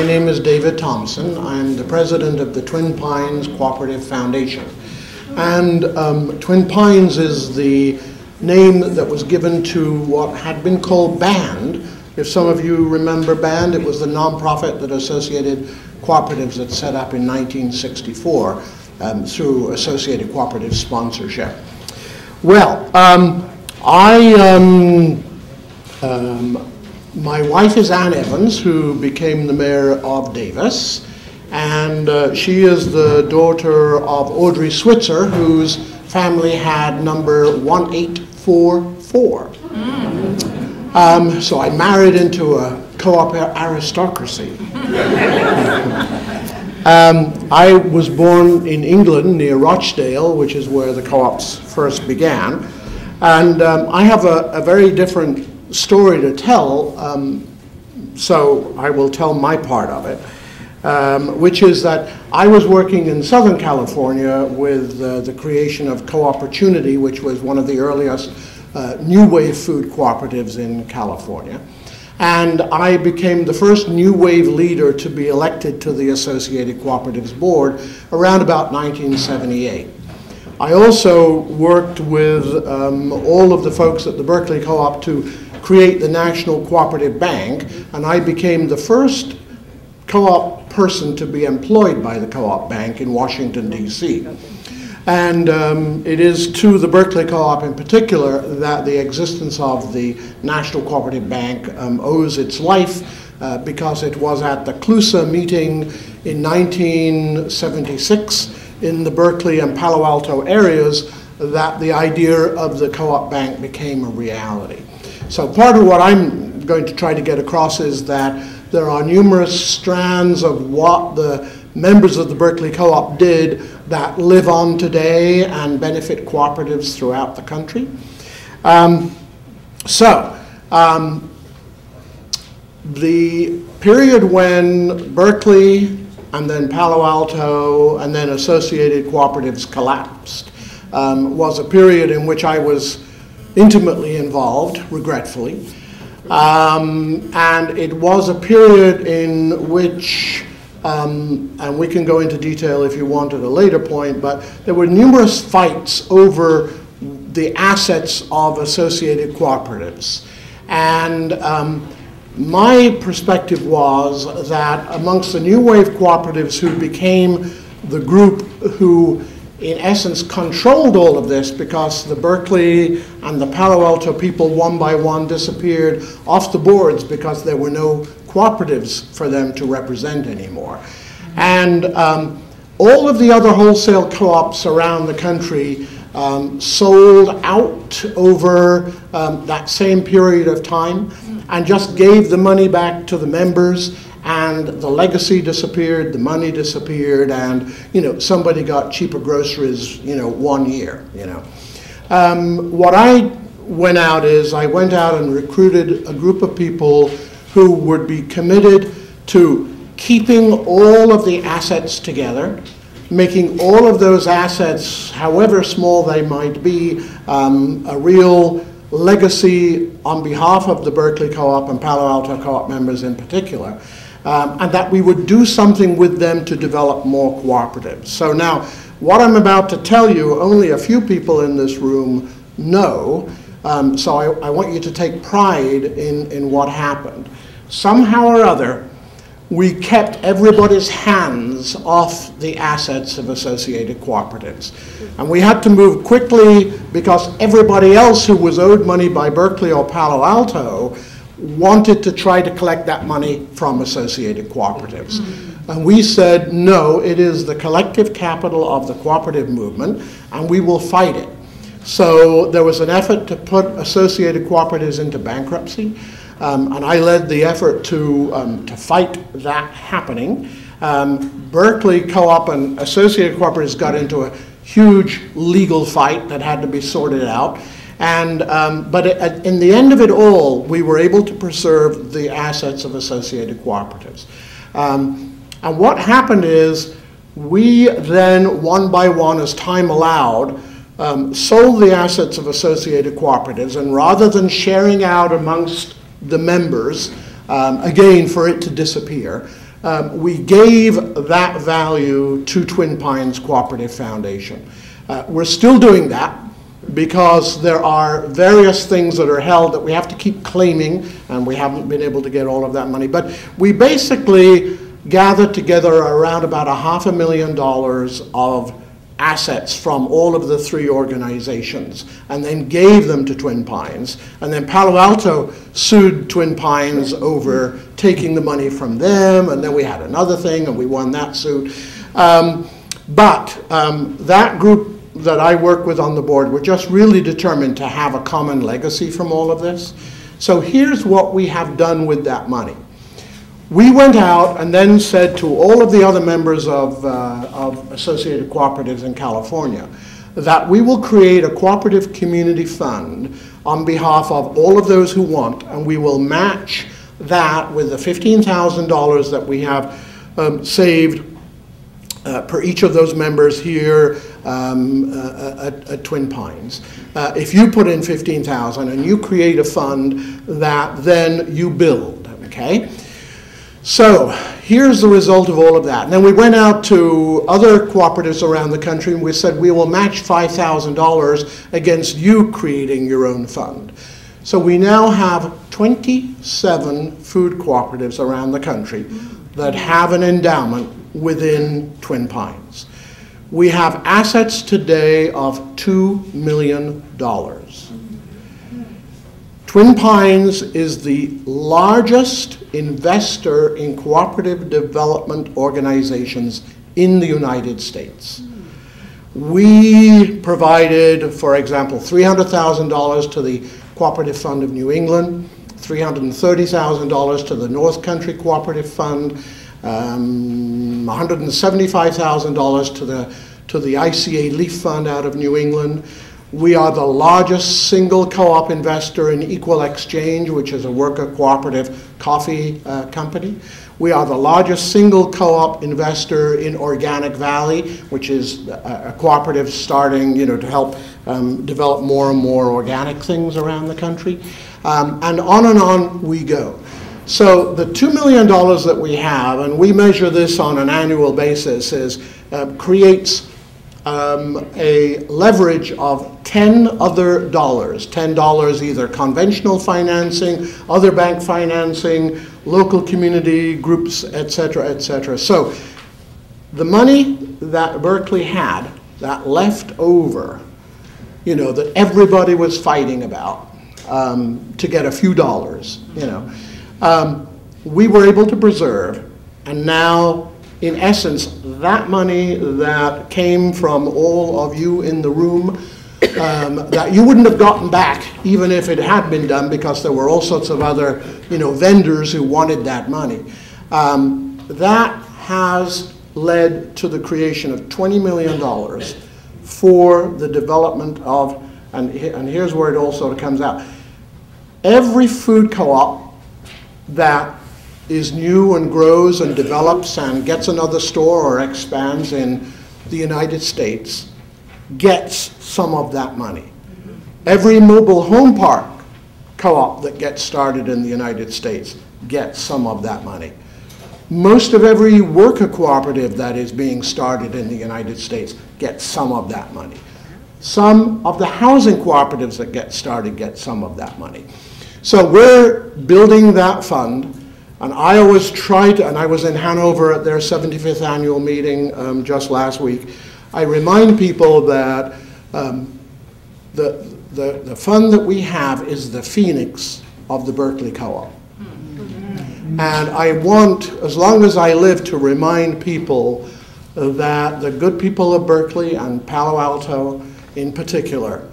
My name is David Thompson. I'm the president of the Twin Pines Cooperative Foundation. And Twin Pines is the name that was given to what had been called BAND. If some of you remember BAND, it was the nonprofit that Associated Cooperatives had set up in 1964 through Associated Cooperative sponsorship. Well, my wife is Ann Evans, who became the mayor of Davis, and she is the daughter of Audrey Switzer, whose family had number 1844. So I married into a co-op aristocracy. I was born in England near Rochdale, which is where the co-ops first began, and I have a very different story to tell, so I will tell my part of it, which is that I was working in Southern California with the creation of Co-Opportunity, which was one of the earliest new wave food cooperatives in California. And I became the first new wave leader to be elected to the Associated Cooperatives Board around about 1978. I also worked with all of the folks at the Berkeley Co-op to create the National Cooperative Bank, and I became the first co-op person to be employed by the Co-op Bank in Washington, D.C. And it is to the Berkeley Co-op in particular that the existence of the National Cooperative Bank owes its life, because it was at the CLUSA meeting in 1976 in the Berkeley and Palo Alto areas that the idea of the Co-op Bank became a reality. So part of what I'm going to try to get across is that there are numerous strands of what the members of the Berkeley Co-op did that live on today and benefit cooperatives throughout the country. The period when Berkeley and then Palo Alto and then Associated Cooperatives collapsed was a period in which I was intimately involved, regretfully. And it was a period in which, and we can go into detail if you want at a later point, but there were numerous fights over the assets of associated cooperatives. And my perspective was that amongst the new wave cooperatives who became the group who in essence controlled all of this, because the Berkeley and the Palo Alto people one by one disappeared off the boards because there were no cooperatives for them to represent anymore. And all of the other wholesale co-ops around the country sold out over that same period of time and just gave the money back to the members, and the legacy disappeared, the money disappeared, and somebody got cheaper groceries 1 year. What I went out and recruited a group of people who would be committed to keeping all of the assets together, making all of those assets, however small they might be, a real legacy on behalf of the Berkeley Co-op and Palo Alto Co-op members in particular. And that we would do something with them to develop more cooperatives. So now, what I'm about to tell you, only a few people in this room know, so I want you to take pride in what happened. Somehow or other, we kept everybody's hands off the assets of associated cooperatives. And we had to move quickly because everybody else who was owed money by Berkeley or Palo Alto wanted to try to collect that money from associated cooperatives. And we said, no, it is the collective capital of the cooperative movement, and we will fight it. So there was an effort to put associated cooperatives into bankruptcy, and I led the effort to fight that happening. Berkeley Co-op and associated cooperatives got into a huge legal fight that had to be sorted out. And, but in the end of it all, we were able to preserve the assets of associated cooperatives. And what happened is we then, one by one, as time allowed, sold the assets of associated cooperatives, and rather than sharing out amongst the members, again, for it to disappear, we gave that value to Twin Pines Cooperative Foundation. We're still doing that because there are various things that are held that we have to keep claiming, and we haven't been able to get all of that money. But we basically gathered together around about $500,000 of assets from all of the three organizations and then gave them to Twin Pines. And then Palo Alto sued Twin Pines over taking the money from them, and then we had another thing and we won that suit. That group that I work with on the board were just really determined to have a common legacy from all of this. So here's what we have done with that money. We went out and then said to all of the other members of associated cooperatives in California that we will create a cooperative community fund on behalf of all of those who want, and we will match that with the $15,000 that we have saved per each of those members here at Twin Pines. If you put in $15,000 and you create a fund that then you build, okay? So here's the result of all of that. And then we went out to other cooperatives around the country and we said we will match $5,000 against you creating your own fund. So we now have 27 food cooperatives around the country that have an endowment within Twin Pines. We have assets today of $2 million. Twin Pines is the largest investor in cooperative development organizations in the United States. We provided, for example, $300,000 to the Cooperative Fund of New England, $330,000 to the North Country Cooperative Fund, $175,000 to the ICA Leaf Fund out of New England. We are the largest single co-op investor in Equal Exchange, which is a worker cooperative coffee company. We are the largest single co-op investor in Organic Valley, which is a cooperative starting, to help develop more and more organic things around the country. And on we go. So the $2 million that we have, and we measure this on an annual basis, creates a leverage of $10 other dollars, $10 either conventional financing, other bank financing, local community groups, et cetera, et cetera. So the money that Berkeley had, that left over, that everybody was fighting about to get a few dollars, we were able to preserve, and now in essence, that money that came from all of you in the room, that you wouldn't have gotten back even if it had been done, because there were all sorts of other, vendors who wanted that money. That has led to the creation of $20 million for the development of, and here's where it all sort of comes out. Every food co-op that is new and grows and develops and gets another store or expands in the United States gets some of that money. Every mobile home park co-op that gets started in the United States gets some of that money. Most of every worker cooperative that is being started in the United States gets some of that money. Some of the housing cooperatives that get started get some of that money. So we're building that fund. And I always try to, and I was in Hanover at their 75th annual meeting just last week. I remind people that the fund that we have is the phoenix of the Berkeley Co-op. And I want, as long as I live, to remind people that the good people of Berkeley and Palo Alto in particular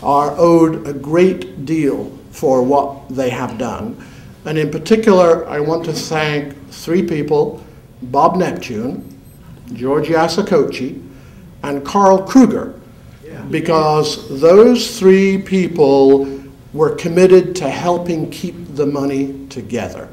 are owed a great deal for what they have done. And in particular, I want to thank three people, Bob Neptune, George Yasakochi, and Carl Kruger, because those three people were committed to helping keep the money together.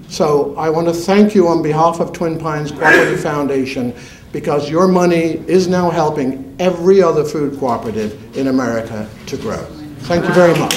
So I want to thank you on behalf of Twin Pines Cooperative Foundation, because your money is now helping every other food cooperative in America to grow. Thank you very much.